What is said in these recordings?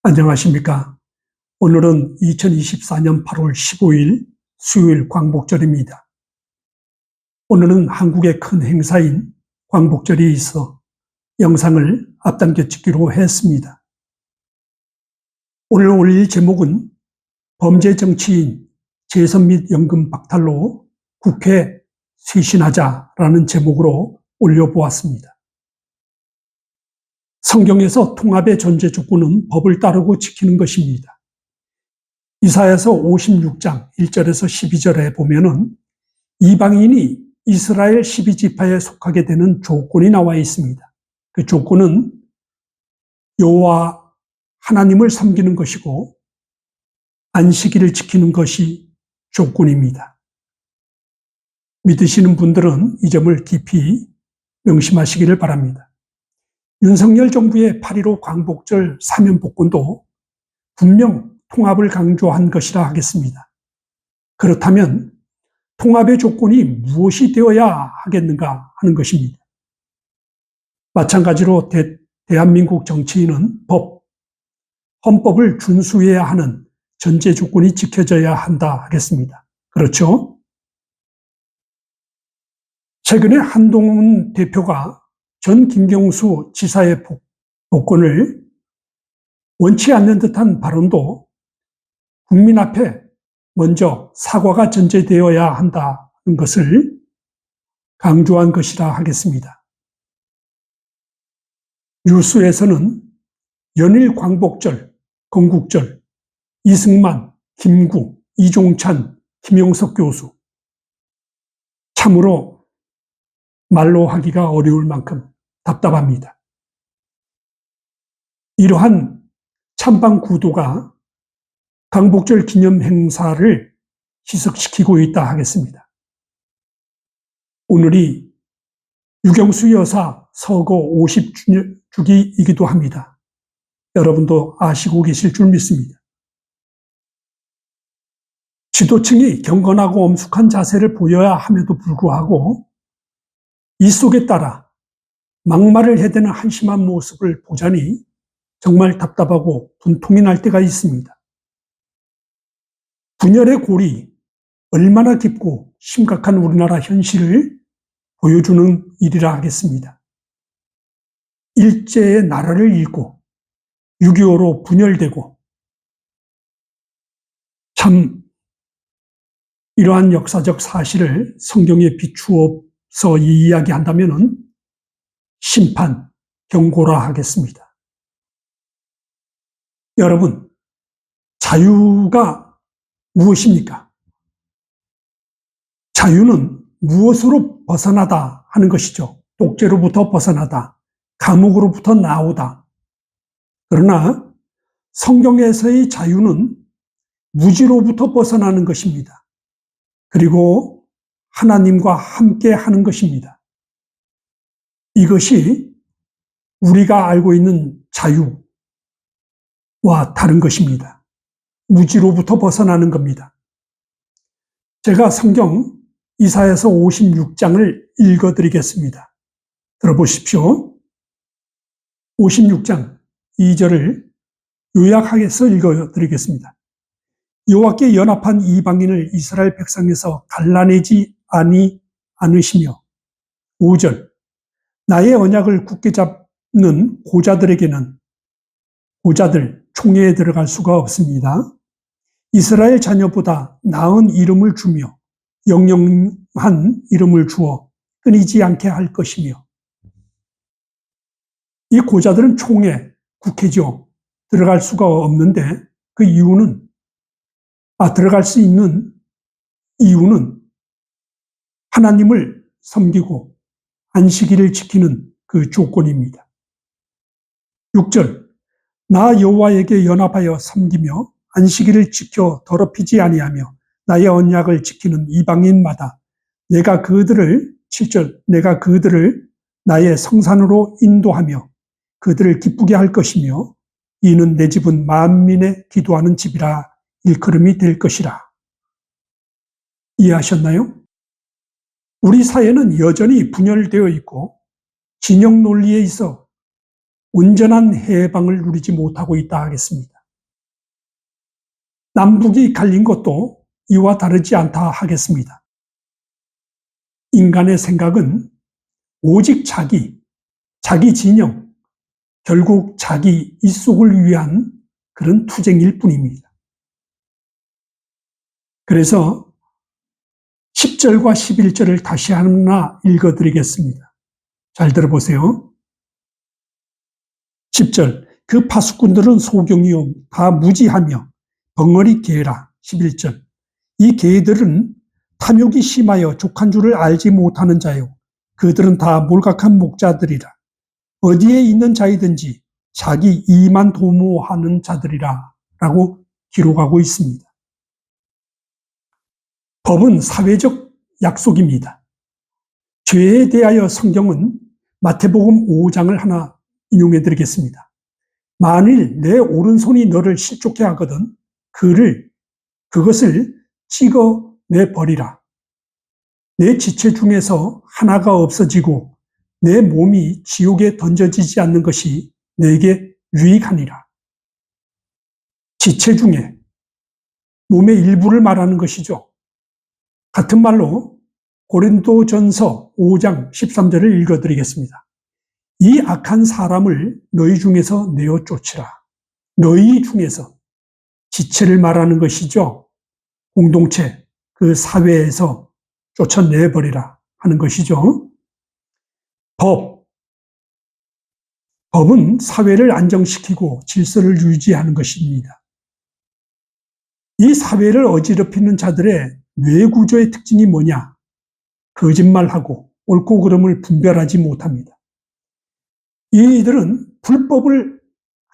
안녕하십니까. 오늘은 2024년 8월 15일 수요일 광복절입니다. 오늘은 한국의 큰 행사인 광복절이 있어 영상을 앞당겨 찍기로 했습니다. 오늘 올릴 제목은 범죄 정치인 재선 및 연금 박탈로 국회 쇄신하자라는 제목으로 올려보았습니다. 성경에서 통합의 존재 조건은 법을 따르고 지키는 것입니다. 이사야서 56장 1절에서 12절에 보면은 이방인이 이스라엘 12지파에 속하게 되는 조건이 나와 있습니다. 그 조건은 여호와 하나님을 섬기는 것이고 안식일을 지키는 것이 조건입니다. 믿으시는 분들은 이 점을 깊이 명심하시기를 바랍니다. 윤석열 정부의 8.15 광복절 사면복권도 분명 통합을 강조한 것이라 하겠습니다. 그렇다면 통합의 조건이 무엇이 되어야 하겠는가 하는 것입니다. 마찬가지로 대한민국 정치인은 헌법을 준수해야 하는 전제 조건이 지켜져야 한다 하겠습니다. 그렇죠? 최근에 한동훈 대표가 전 김경수 지사의 복권을 원치 않는 듯한 발언도 국민 앞에 먼저 사과가 전제되어야 한다는 것을 강조한 것이라 하겠습니다. 뉴스에서는 연일 광복절, 건국절, 이승만, 김구, 이종찬, 김영석 교수, 참으로 말로 하기가 어려울 만큼 답답합니다. 이러한 찬반 구도가 광복절 기념 행사를 희석시키고 있다 하겠습니다. 오늘이 유경수 여사 서거 50주기이기도 합니다. 여러분도 아시고 계실 줄 믿습니다. 지도층이 경건하고 엄숙한 자세를 보여야 함에도 불구하고 이 속에 따라 막말을 해대는 한심한 모습을 보자니 정말 답답하고 분통이 날 때가 있습니다. 분열의 골이 얼마나 깊고 심각한 우리나라 현실을 보여주는 일이라 하겠습니다. 일제의 나라를 잃고 6.25로 분열되고 참 이러한 역사적 사실을 성경에 비추어서 이야기한다면 심판, 경고라 하겠습니다. 여러분, 자유가 무엇입니까? 자유는 무엇으로 벗어나다 하는 것이죠. 독재로부터 벗어나다, 감옥으로부터 나오다. 그러나 성경에서의 자유는 무지로부터 벗어나는 것입니다. 그리고 하나님과 함께 하는 것입니다. 이것이 우리가 알고 있는 자유와 다른 것입니다. 무지로부터 벗어나는 겁니다. 제가 성경 이사야서 56장을 읽어드리겠습니다. 들어보십시오. 56장 2절을 요약해서 읽어드리겠습니다. 여호와께 연합한 이방인을 이스라엘 백성에서 갈라내지 않으시며 5절 나의 언약을 굳게 잡는 고자들 총회에 들어갈 수가 없습니다. 이스라엘 자녀보다 나은 이름을 주며 영영한 이름을 주어 끊이지 않게 할 것이며 이 고자들은 총회, 국회죠. 들어갈 수가 없는데 그 이유는 들어갈 수 있는 이유는 하나님을 섬기고 안식일을 지키는 그 조건입니다. 6절 나 여호와에게 연합하여 섬기며 안식일을 지켜 더럽히지 아니하며 나의 언약을 지키는 이방인마다 7절 내가 그들을 나의 성산으로 인도하며 그들을 기쁘게 할 것이며 이는 내 집은 만민의 기도하는 집이라 일컬음이 될 것이라. 이해하셨나요? 우리 사회는 여전히 분열되어 있고 진영 논리에 있어 온전한 해방을 누리지 못하고 있다 하겠습니다. 남북이 갈린 것도 이와 다르지 않다 하겠습니다. 인간의 생각은 오직 자기 진영, 결국 자기 입속을 위한 그런 투쟁일 뿐입니다. 그래서 10절과 11절을 다시 하나 읽어드리겠습니다. 잘 들어보세요. 10절, 그 파수꾼들은 소경이요 다 무지하며 벙어리 개라. 11절, 이 개들은 탐욕이 심하여 족한 줄을 알지 못하는 자요 그들은 다 몰각한 목자들이라. 어디에 있는 자이든지 자기 이만 도모하는 자들이라 라고 기록하고 있습니다. 법은 사회적 약속입니다. 죄에 대하여 성경은 마태복음 5장을 하나 인용해 드리겠습니다. 만일 내 오른손이 너를 실족해 하거든 그것을 찍어내 버리라. 내 지체 중에서 하나가 없어지고 내 몸이 지옥에 던져지지 않는 것이 내게 유익하니라. 지체 중에 몸의 일부를 말하는 것이죠. 같은 말로 고린도전서 5장 13절을 읽어드리겠습니다. 이 악한 사람을 너희 중에서 내어 쫓으라. 너희 중에서 지체를 말하는 것이죠. 공동체, 그 사회에서 쫓아내버리라 하는 것이죠. 법은 사회를 안정시키고 질서를 유지하는 것입니다. 이 사회를 어지럽히는 자들의 뇌구조의 특징이 뭐냐? 거짓말하고 옳고 그름을 분별하지 못합니다. 이들은 불법을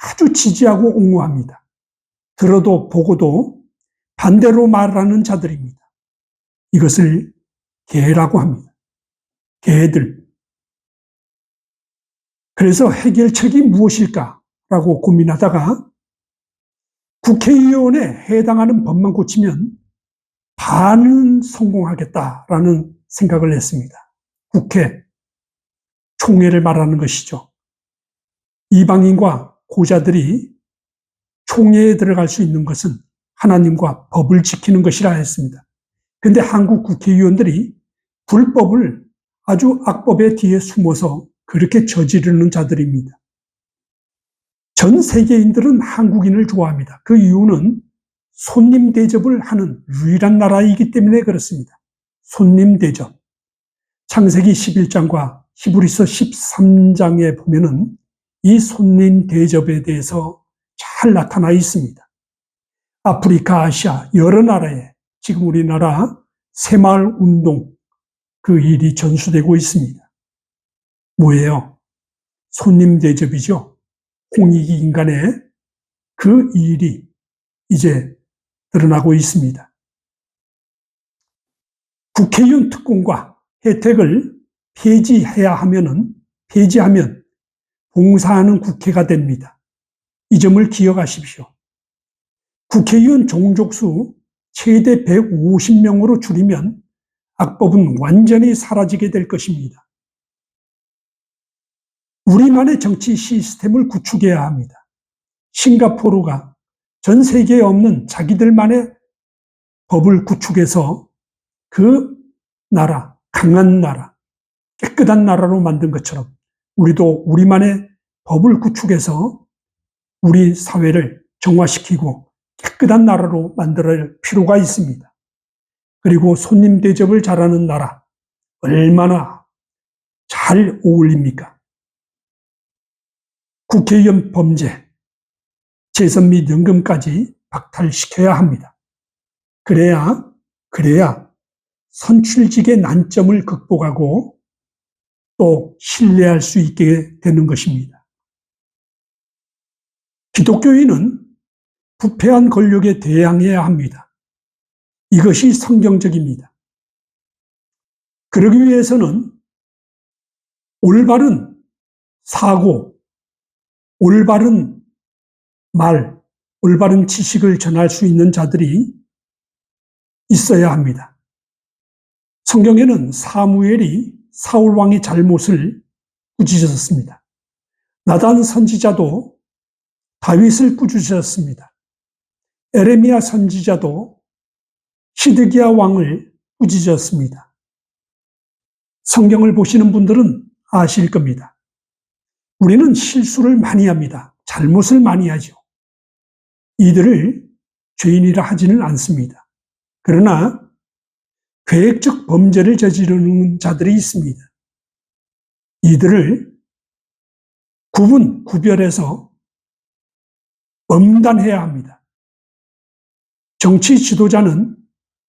아주 지지하고 옹호합니다. 들어도 보고도 반대로 말하는 자들입니다. 이것을 개라고 합니다. 개들. 그래서 해결책이 무엇일까라고 고민하다가 국회의원에 해당하는 법만 고치면 반은 성공하겠다라는 생각을 했습니다. 국회, 총회를 말하는 것이죠. 이방인과 고자들이 총회에 들어갈 수 있는 것은 하나님과 법을 지키는 것이라 했습니다. 그런데 한국 국회의원들이 불법을 아주 악법의 뒤에 숨어서 그렇게 저지르는 자들입니다. 전 세계인들은 한국인을 좋아합니다. 그 이유는 손님 대접을 하는 유일한 나라이기 때문에 그렇습니다. 손님 대접. 창세기 11장과 히브리서 13장에 보면은 이 손님 대접에 대해서 잘 나타나 있습니다. 아프리카, 아시아 여러 나라에 지금 우리나라 새마을 운동 그 일이 전수되고 있습니다. 뭐예요? 손님 대접이죠. 홍익이 인간의 그 일이 이제 드러나고 있습니다. 국회의원 특권과 혜택을 폐지하면 봉사하는 국회가 됩니다. 이 점을 기억하십시오. 국회의원 종족수 최대 150명으로 줄이면 악법은 완전히 사라지게 될 것입니다. 우리만의 정치 시스템을 구축해야 합니다. 싱가포르가 전 세계에 없는 자기들만의 법을 구축해서 그 나라, 강한 나라, 깨끗한 나라로 만든 것처럼 우리도 우리만의 법을 구축해서 우리 사회를 정화시키고 깨끗한 나라로 만들 필요가 있습니다. 그리고 손님 대접을 잘하는 나라, 얼마나 잘 어울립니까? 국회의원 범죄, 재산 및 연금까지 박탈시켜야 합니다. 그래야 선출직의 난점을 극복하고 또 신뢰할 수 있게 되는 것입니다. 기독교인은 부패한 권력에 대항해야 합니다. 이것이 성경적입니다. 그러기 위해서는 올바른 사고, 올바른 말, 올바른 지식을 전할 수 있는 자들이 있어야 합니다. 성경에는 사무엘이 사울 왕의 잘못을 꾸짖었습니다. 나단 선지자도 다윗을 꾸짖었습니다. 에레미야 선지자도 시드기야 왕을 꾸짖었습니다. 성경을 보시는 분들은 아실 겁니다. 우리는 실수를 많이 합니다. 잘못을 많이 하죠. 이들을 죄인이라 하지는 않습니다. 그러나 계획적 범죄를 저지르는 자들이 있습니다. 이들을 구별해서 엄단해야 합니다. 정치 지도자는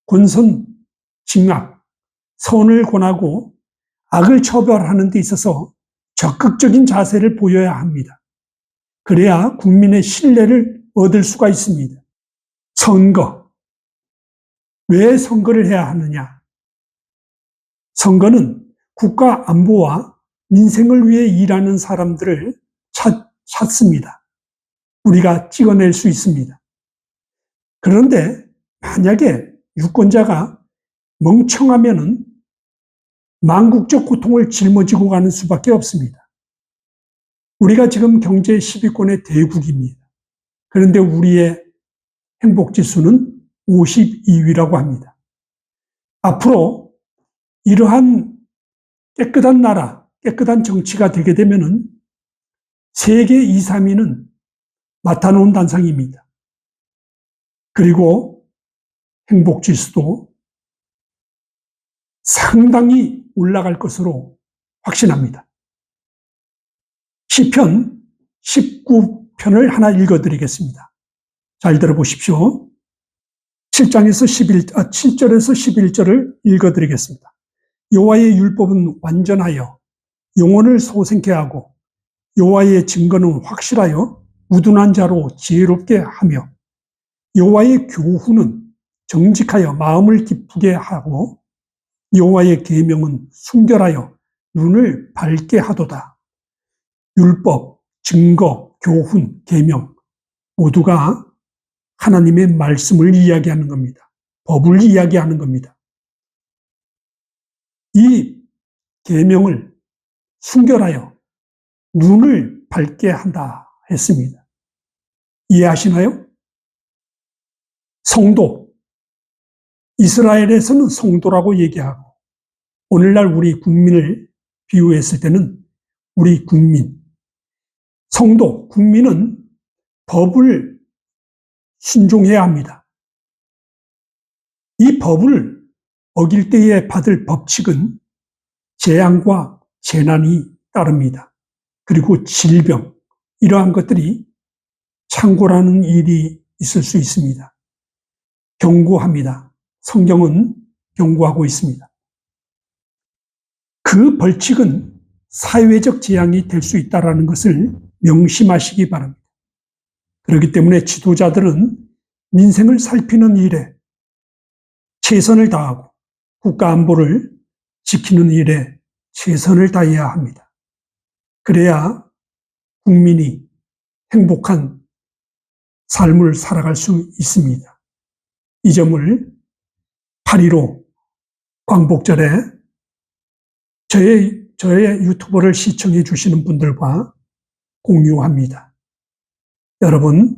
권선, 징악, 선을 권하고 악을 처벌하는 데 있어서 적극적인 자세를 보여야 합니다. 그래야 국민의 신뢰를 얻을 수가 있습니다. 선거. 왜 선거를 해야 하느냐? 선거는 국가 안보와 민생을 위해 일하는 사람들을 찾습니다. 우리가 찍어낼 수 있습니다. 그런데 만약에 유권자가 멍청하면은 망국적 고통을 짊어지고 가는 수밖에 없습니다. 우리가 지금 경제 10위권의 대국입니다. 그런데 우리의 행복지수는 52위라고 합니다. 앞으로 이러한 깨끗한 나라, 깨끗한 정치가 되게 되면은 세계 2, 3위는 맡아놓은 단상입니다. 그리고 행복지수도 상당히 올라갈 것으로 확신합니다. 시편 19편을 하나 읽어드리겠습니다. 잘 들어보십시오. 7절에서 11절을 읽어드리겠습니다. 여호와의 율법은 완전하여 영혼을 소생케 하고 여호와의 증거는 확실하여 우둔한 자로 지혜롭게 하며 여호와의 교훈은 정직하여 마음을 기쁘게 하고 여호와의 계명은 순결하여 눈을 밝게 하도다. 율법, 증거, 교훈, 계명 모두가 하나님의 말씀을 이야기하는 겁니다. 법을 이야기하는 겁니다. 이 계명을 순결하여 눈을 밝게 한다 했습니다. 이해하시나요? 성도, 이스라엘에서는 성도라고 얘기하고 오늘날 우리 국민을 비유했을 때는 우리 국민, 성도, 국민은 법을 순종해야 합니다. 이 법을 어길 때에 받을 법칙은 재앙과 재난이 따릅니다. 그리고 질병, 이러한 것들이 창궐하는 일이 있을 수 있습니다. 경고합니다. 성경은 경고하고 있습니다. 그 벌칙은 사회적 재앙이 될 수 있다는 것을 명심하시기 바랍니다. 그렇기 때문에 지도자들은 민생을 살피는 일에 최선을 다하고 국가 안보를 지키는 일에 최선을 다해야 합니다. 그래야 국민이 행복한 삶을 살아갈 수 있습니다. 이 점을 8.15 광복절에 저의 유튜브를 시청해 주시는 분들과 공유합니다. 여러분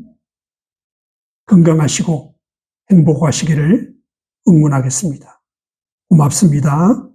건강하시고 행복하시기를 응원하겠습니다. 고맙습니다.